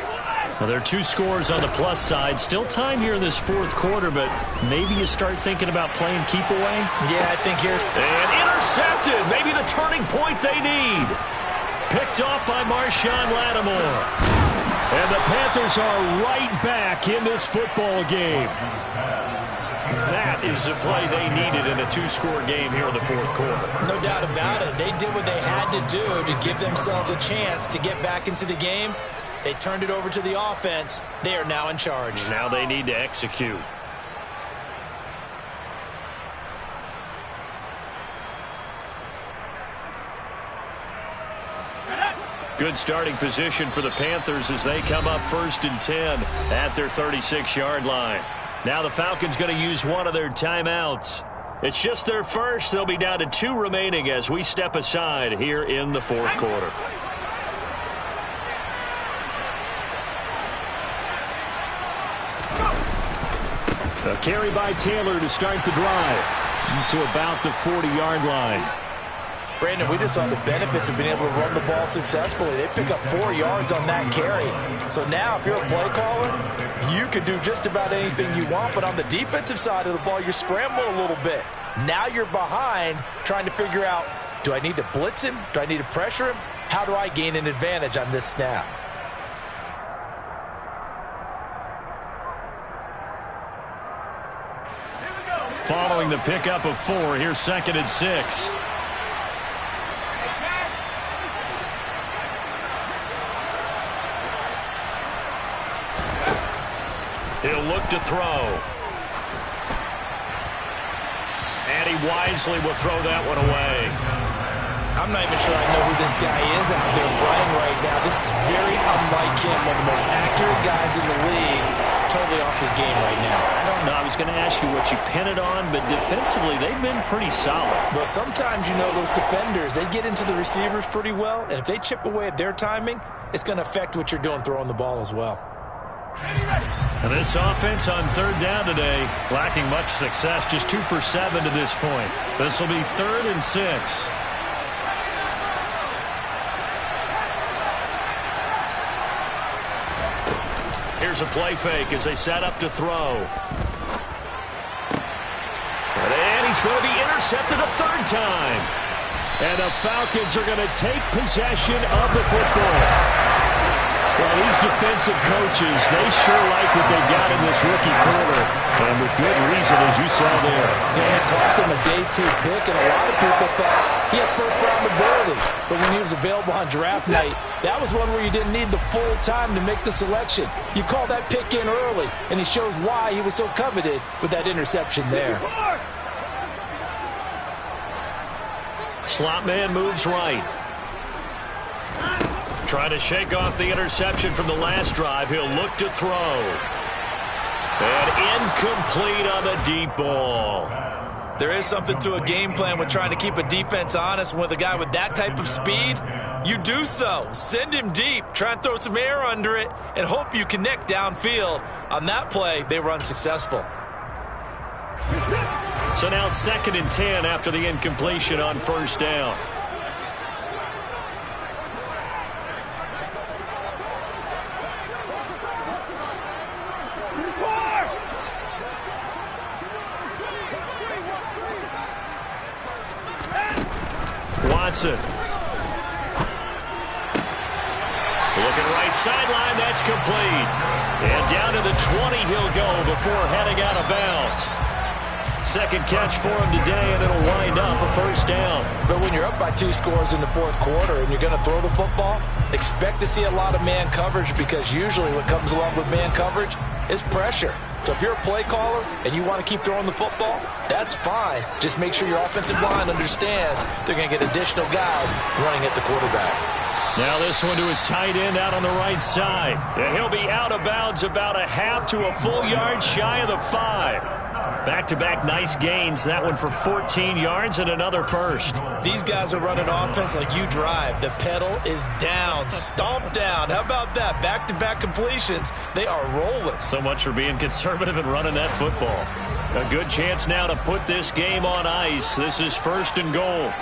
Now, there are 2 scores on the plus side. Still time here in this fourth quarter, but maybe you start thinking about playing keep away. Yeah, I think here's... And intercepted. Maybe the turning point they need. Picked off by Marshawn Lattimore. And the Panthers are right back in this football game. That is the play they needed in a 2-score game here in the fourth quarter. No doubt about it. They did what they had to do to give themselves a chance to get back into the game. They turned it over to the offense. They are now in charge. Now they need to execute. Good starting position for the Panthers as they come up 1st and 10 at their 36-yard line. Now the Falcons going to use one of their timeouts. It's just their first. They'll be down to 2 remaining as we step aside here in the fourth quarter. A carry by Taylor to start the drive to about the 40-yard line. Brandon, we just saw the benefits of being able to run the ball successfully. They pick up 4 yards on that carry. So now if you're a play caller, you can do just about anything you want. But on the defensive side of the ball, you're scrambling a little bit. Now you're behind trying to figure out, do I need to blitz him? Do I need to pressure him? How do I gain an advantage on this snap? Following the pickup of 4, here's 2nd and 6. He'll look to throw. And he wisely will throw that one away. I'm not even sure I know who this guy is out there playing right now. This is very unlike him. One of the most accurate guys in the league. Totally off his game right now. I don't know. I was going to ask you what you pin it on, but defensively, they've been pretty solid. Well, sometimes, you know, those defenders, they get into the receivers pretty well, and if they chip away at their timing, it's going to affect what you're doing throwing the ball as well. And this offense on 3rd down today, lacking much success, just 2 for 7 to this point. This will be 3rd and 6. Here's a play fake as they set up to throw. And he's going to be intercepted a 3rd time. And the Falcons are going to take possession of the football. Well, these defensive coaches, they sure like what they've got in this rookie quarter. And with good reason, as you saw there. Yeah, it cost him a day 2 pick, and a lot of people thought he had first-round ability. But when he was available on draft night, that was one where you didn't need the full time to make the selection. You call that pick in early, and he shows why he was so coveted with that interception there. Slot man moves right. Trying to shake off the interception from the last drive. He'll look to throw. And incomplete on the deep ball. There is something to a game plan with trying to keep a defense honest. With a guy with that type of speed, you do so. Send him deep. Try and throw some air under it and hope you connect downfield. On that play, they were unsuccessful. So now 2nd and 10 after the incompletion on 1st down. Watson. Looking right sideline, that's complete. And down to the 20 he'll go before heading out of bounds. 2nd catch for him today, and it'll wind up a 1st down. But when you're up by 2 scores in the fourth quarter and you're going to throw the football, expect to see a lot of man coverage, because usually what comes along with man coverage is pressure. So if you're a play caller and you want to keep throwing the football, that's fine. Just make sure your offensive line understands they're going to get additional guys running at the quarterback. Now this one to his tight end out on the right side. And he'll be out of bounds about a half to a full yard shy of the 5. Back-to-back nice gains. That one for 14 yards and another first. These guys are running offense like you drive. The pedal is down, stomp down. How about that? Back-to-back completions. They are rolling. So much for being conservative and running that football. A good chance now to put this game on ice. This is 1st and goal.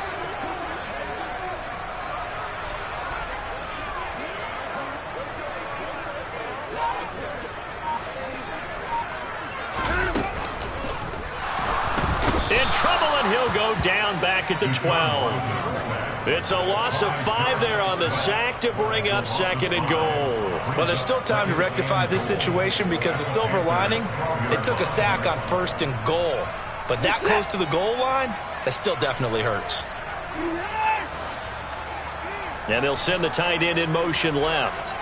and he'll go down back at the 12. It's a loss of 5 there on the sack to bring up 2nd and goal. Well, there's still time to rectify this situation because the silver lining, they took a sack on 1st and goal. But that close to the goal line, that still definitely hurts. And they'll send the tight end in motion left.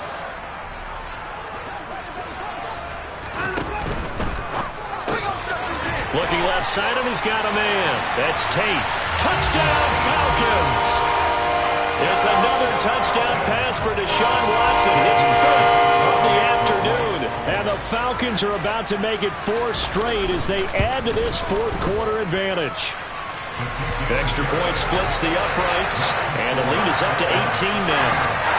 Looking left side, and he's got a man. That's Tate. Touchdown, Falcons! It's another touchdown pass for Deshaun Watson, his 5th of the afternoon. And the Falcons are about to make it 4 straight as they add to this 4th quarter advantage. Extra point splits the uprights, and the lead is up to 18 now.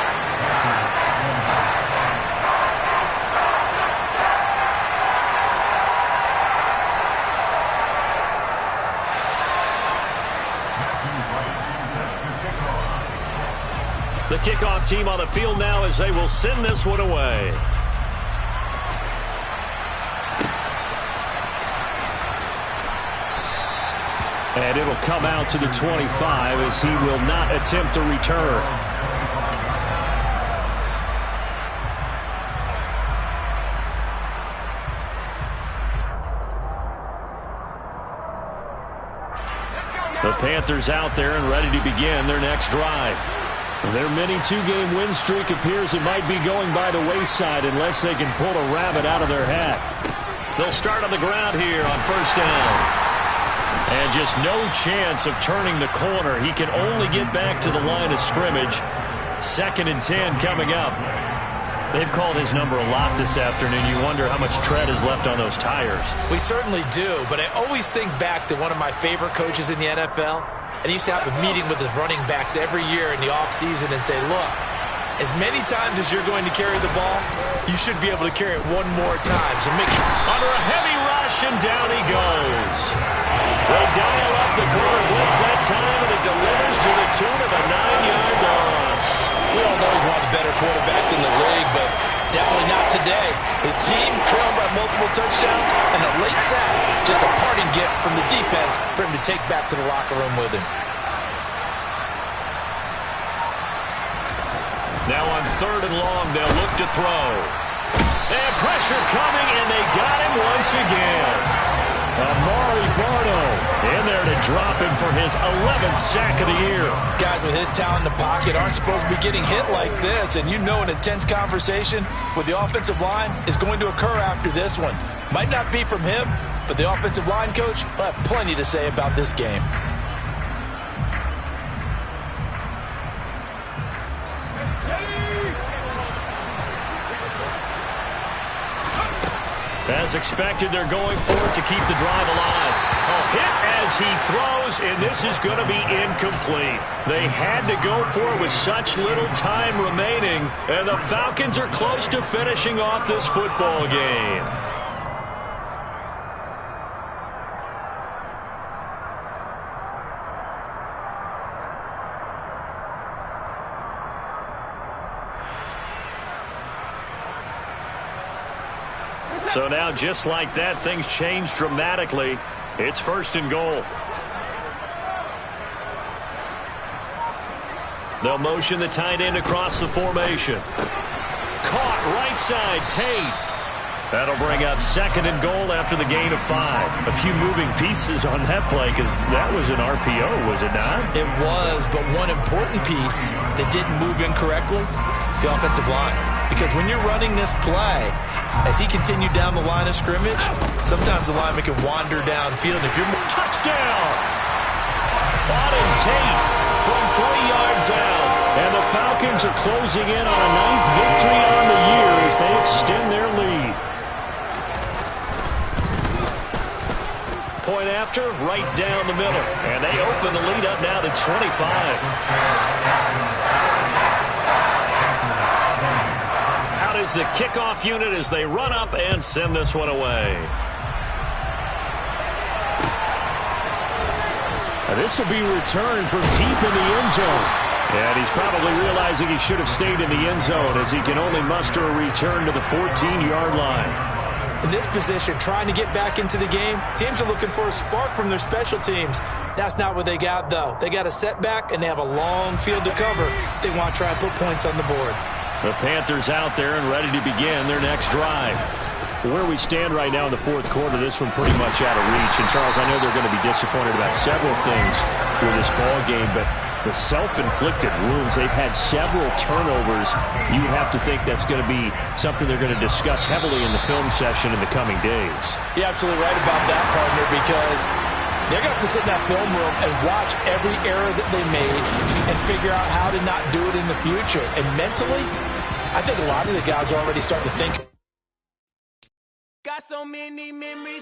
The kickoff team on the field now as they will send this one away. And it'll come out to the 25 as he will not attempt a return. The Panthers out there and ready to begin their next drive. Their mini 2-game win streak appears it might be going by the wayside unless they can pull a rabbit out of their hat. They'll start on the ground here on 1st down. And just no chance of turning the corner. He can only get back to the line of scrimmage. 2nd and 10 coming up. They've called his number a lot this afternoon. You wonder how much tread is left on those tires. We certainly do, but I always think back to one of my favorite coaches in the NFL. And he used to have a meeting with his running backs every year in the offseason and say, look, as many times as you're going to carry the ball, you should be able to carry it one more time. So make sure. Under a heavy rush, and down he goes. They dial up the corner blitz that time, and it delivers to the tune of a 9-yard loss. We all know he's one of the better quarterbacks in the league, but definitely not today. His team trailed by multiple touchdowns, and a late sack, just a parting gift from the defense for him to take back to the locker room with him. Now on 3rd and long, they'll look to throw. And pressure coming, and they got him once again. Amari Barno in there to drop him for his 11th sack of the year. Guys with his talent in the pocket aren't supposed to be getting hit like this, and you know an intense conversation with the offensive line is going to occur after this one. Might not be from him, but the offensive line coach will have plenty to say about this game. As expected, they're going for it to keep the drive alive. A hit as he throws, and this is going to be incomplete. They had to go for it with such little time remaining, and the Falcons are close to finishing off this football game. So now, just like that, things change dramatically. It's 1st and goal. They'll motion the tight end across the formation. Caught right side, Tate. That'll bring up 2nd and goal after the gain of 5. A few moving pieces on that play because that was an RPO, was it not? It was, but one important piece that didn't move incorrectly, the offensive line. Because when you're running this play, as he continued down the line of scrimmage, sometimes the lineman can wander downfield. If you're touchdown! Auden Tate from 3 yards out. And the Falcons are closing in on a 9th victory on the year as they extend their lead. Point after, right down the middle. And they open the lead up now to 25. Is the kickoff unit as they run up and send this one away. And this will be returned from deep in the end zone. And he's probably realizing he should have stayed in the end zone as he can only muster a return to the 14-yard line. in this position, trying to get back into the game. Teams are looking for a spark from their special teams. That's not what they got, though. They got a setback, and they have a long field to cover if they want to try and put points on the board. The Panthers out there and ready to begin their next drive. Where we stand right now in the fourth quarter, this one pretty much out of reach. And, Charles, I know they're going to be disappointed about several things with this ball game, but the self-inflicted wounds, they've had several turnovers. You would have to think that's going to be something they're going to discuss heavily in the film session in the coming days. You're absolutely right about that, partner, because they're going to have to sit in that film room and watch every error that they made and figure out how to not do it in the future. And mentally, I think a lot of the guys are already starting to think. Got so many memories.